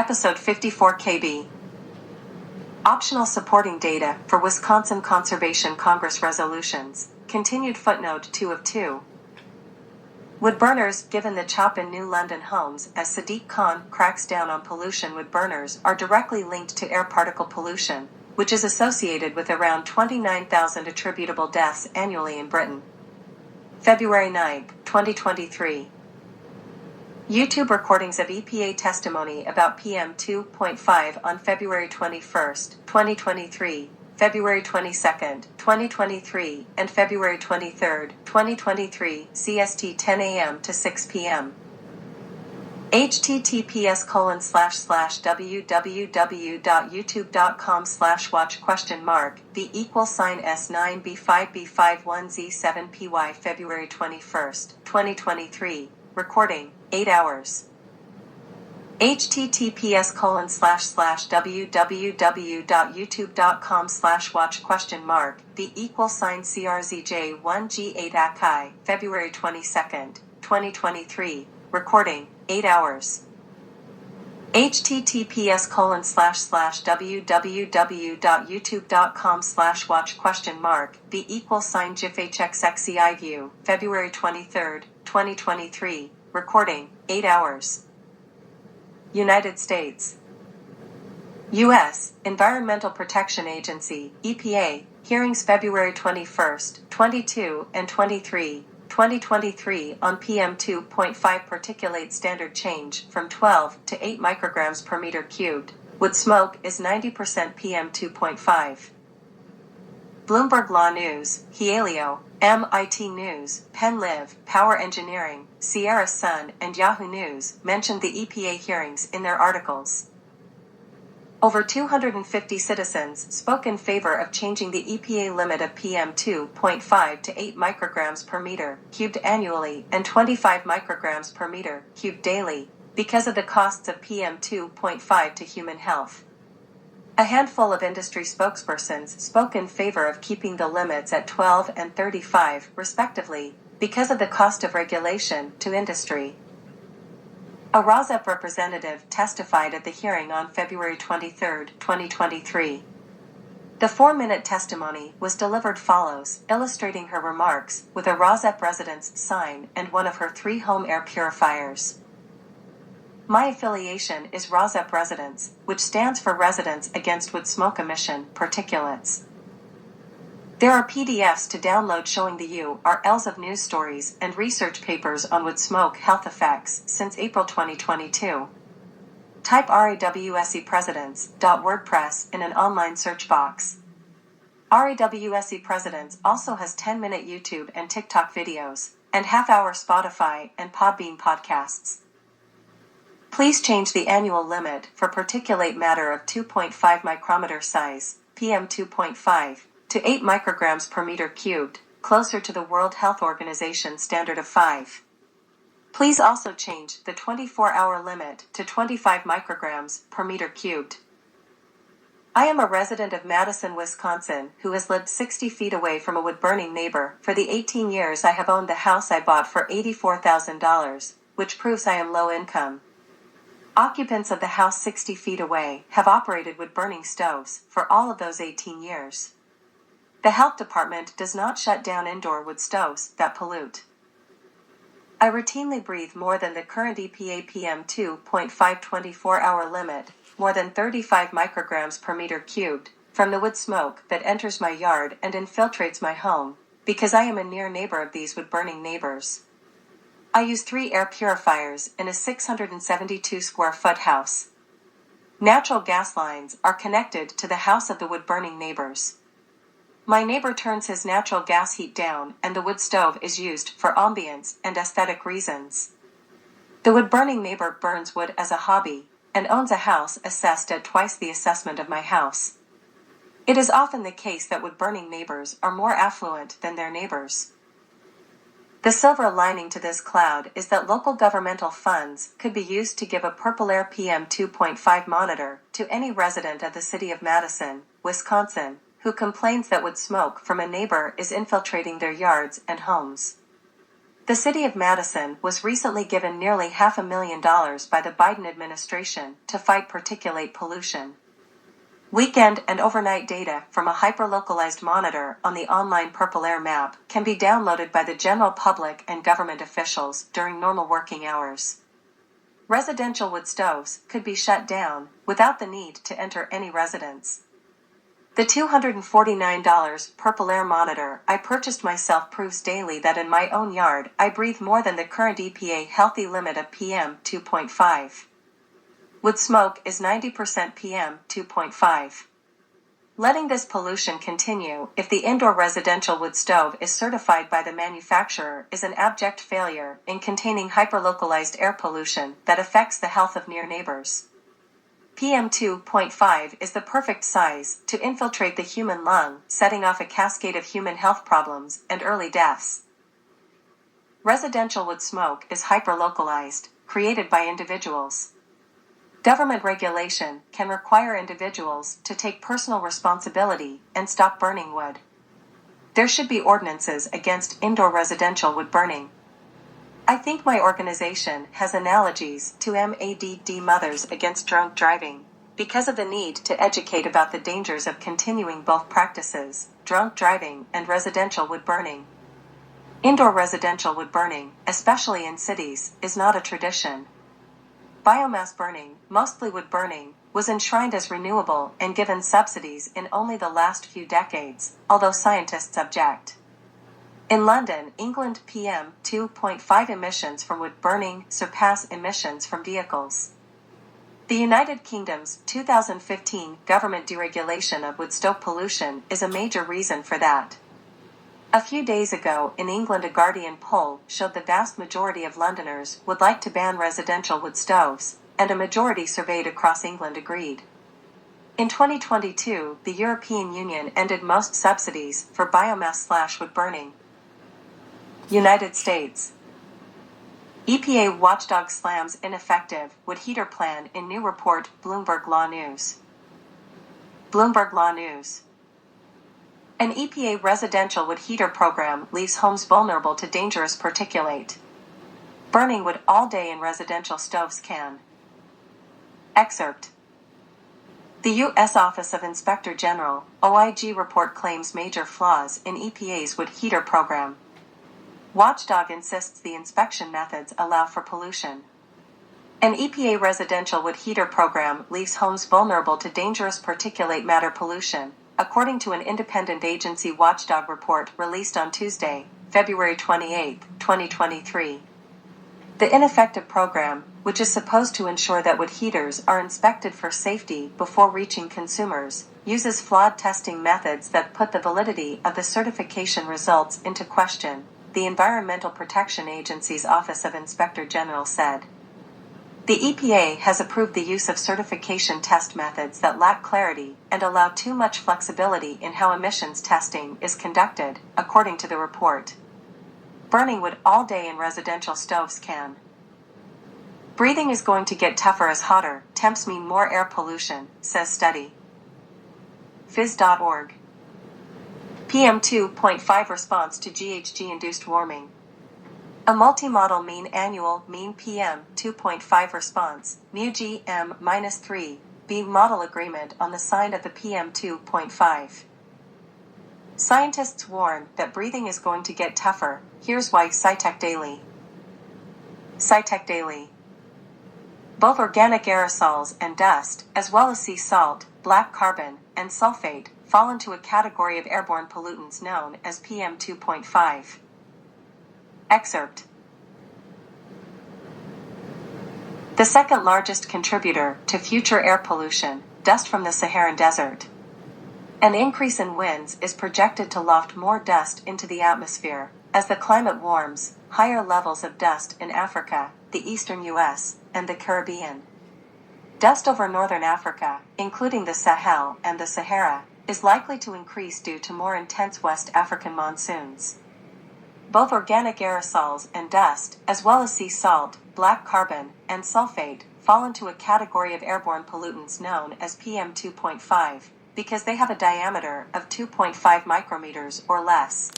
Episode 54 KB. Optional supporting data for Wisconsin Conservation Congress resolutions. Continued footnote 2 of 2. Wood burners, given the chop in New London homes as Sadiq Khan cracks down on pollution. Wood burners are directly linked to air particle pollution, which is associated with around 29,000 attributable deaths annually in Britain. February 9, 2023. YouTube recordings of EPA testimony about PM2.5 on February 21, 2023, February 22, 2023, and February 23, 2023, CST 10 a.m. to 6 p.m. https://www.youtube.com/watch?the S9B5B51Z7PY February 21, 2023. Recording, 8 hours. https://www.youtube.com/watch?the CRZJ1G8AKI February 22, 2023. Recording, 8 hours. https://www.youtube.com/watch?the GIFHXXEIView February 23, 2023. Recording, 8 hours. United States. U.S. Environmental Protection Agency, EPA, hearings February 21, 22, and 23, 2023 on PM2.5 particulate standard change from 12 to 8 micrograms per meter cubed. Wood smoke is 90% PM2.5. Bloomberg Law News, Helio, MIT News, Penn Live, Power Engineering, Sierra Sun, and Yahoo News mentioned the EPA hearings in their articles. Over 250 citizens spoke in favor of changing the EPA limit of PM2.5 to 8 micrograms per meter cubed annually and 25 micrograms per meter cubed daily, because of the costs of PM2.5 to human health. A handful of industry spokespersons spoke in favor of keeping the limits at 12 and 35, respectively, because of the cost of regulation to industry. A ROSEP representative testified at the hearing on February 23, 2023. The 4-minute testimony was delivered follows, illustrating her remarks with a ROSEP residence sign and one of her 3 home air purifiers. My affiliation is ROSEP Residents, which stands for Residents Against Wood Smoke Emission Particulates. There are PDFs to download showing the URLs of news stories and research papers on wood smoke health effects since April 2022. Type rawsepresidents.wordpress in an online search box. RAWSE Presidents also has 10-minute YouTube and TikTok videos, and half-hour Spotify and Podbean podcasts. Please change the annual limit for particulate matter of 2.5 micrometer size, PM2.5, to 8 micrograms per meter cubed, closer to the World Health Organization standard of 5. Please also change the 24-hour limit to 25 micrograms per meter cubed. I am a resident of Madison, Wisconsin, who has lived 60 feet away from a wood-burning neighbor for the 18 years I have owned the house I bought for $84,000, which proves I am low income. Occupants of the house 60 feet away have operated wood-burning stoves for all of those 18 years. The health department does not shut down indoor wood stoves that pollute. I routinely breathe more than the current EPA PM2.5 24-hour limit, more than 35 micrograms per meter cubed, from the wood smoke that enters my yard and infiltrates my home, because I am a near neighbor of these wood-burning neighbors. I use 3 air purifiers in a 672-square-foot house. Natural gas lines are connected to the house of the wood-burning neighbors. My neighbor turns his natural gas heat down, and the wood stove is used for ambience and aesthetic reasons. The wood-burning neighbor burns wood as a hobby, and owns a house assessed at twice the assessment of my house. It is often the case that wood-burning neighbors are more affluent than their neighbors. The silver lining to this cloud is that local governmental funds could be used to give a Purple Air PM2.5 monitor to any resident of the city of Madison, Wisconsin, who complains that wood smoke from a neighbor is infiltrating their yards and homes. The city of Madison was recently given nearly $500,000 by the Biden administration to fight particulate pollution. Weekend and overnight data from a hyperlocalized monitor on the online Purple Air map can be downloaded by the general public and government officials during normal working hours. Residential wood stoves could be shut down without the need to enter any residence. The $249 Purple Air monitor I purchased myself proves daily that in my own yard I breathe more than the current EPA healthy limit of PM2.5. Wood smoke is 90% PM2.5. Letting this pollution continue if the indoor residential wood stove is certified by the manufacturer is an abject failure in containing hyperlocalized air pollution that affects the health of near neighbors. PM2.5 is the perfect size to infiltrate the human lung, setting off a cascade of human health problems and early deaths. Residential wood smoke is hyperlocalized, created by individuals. Government regulation can require individuals to take personal responsibility and stop burning wood. There should be ordinances against indoor residential wood burning. I think my organization has analogies to MADD Mothers Against Drunk Driving, because of the need to educate about the dangers of continuing both practices, drunk driving and residential wood burning. Indoor residential wood burning, especially in cities, is not a tradition. Biomass burning, mostly wood burning, was enshrined as renewable and given subsidies in only the last few decades, although scientists object. In London, England, PM2.5 emissions from wood burning surpass emissions from vehicles. The United Kingdom's 2015 government deregulation of wood stove pollution is a major reason for that. A few days ago in England, a Guardian poll showed the vast majority of Londoners would like to ban residential wood stoves, and a majority surveyed across England agreed. In 2022, the European Union ended most subsidies for biomass/wood burning. United States. EPA watchdog slams ineffective wood heater plan in new report. Bloomberg Law News. Bloomberg Law News. An EPA residential wood heater program leaves homes vulnerable to dangerous particulate. Burning wood all day in residential stoves can. Excerpt. The U.S. Office of Inspector General, OIG report claims major flaws in EPA's wood heater program. Watchdog insists the inspection methods allow for pollution. An EPA residential wood heater program leaves homes vulnerable to dangerous particulate matter pollution, according to an independent agency watchdog report released on Tuesday, February 28, 2023. The ineffective program, which is supposed to ensure that wood heaters are inspected for safety before reaching consumers, uses flawed testing methods that put the validity of the certification results into question, the Environmental Protection Agency's Office of Inspector General said. The EPA has approved the use of certification test methods that lack clarity and allow too much flexibility in how emissions testing is conducted, according to the report. Burning wood all day in residential stoves can. Breathing is going to get tougher as hotter temps mean more air pollution, says study. Phys.org. PM2.5 response to GHG-induced warming. A multi-model mean annual mean PM2.5 response, ugm3, model agreement on the sign of the PM2.5. Scientists warn that breathing is going to get tougher. Here's why. SciTech Daily. SciTech Daily. Both organic aerosols and dust, as well as sea salt, black carbon, and sulfate, fall into a category of airborne pollutants known as PM2.5. Excerpt. The second largest contributor to future air pollution, dust from the Saharan desert. An increase in winds is projected to loft more dust into the atmosphere. As the climate warms, higher levels of dust in Africa, the eastern U.S., and the Caribbean. Dust over northern Africa, including the Sahel and the Sahara, is likely to increase due to more intense West African monsoons. Both organic aerosols and dust, as well as sea salt, black carbon, and sulfate, fall into a category of airborne pollutants known as PM2.5, because they have a diameter of 2.5 micrometers or less.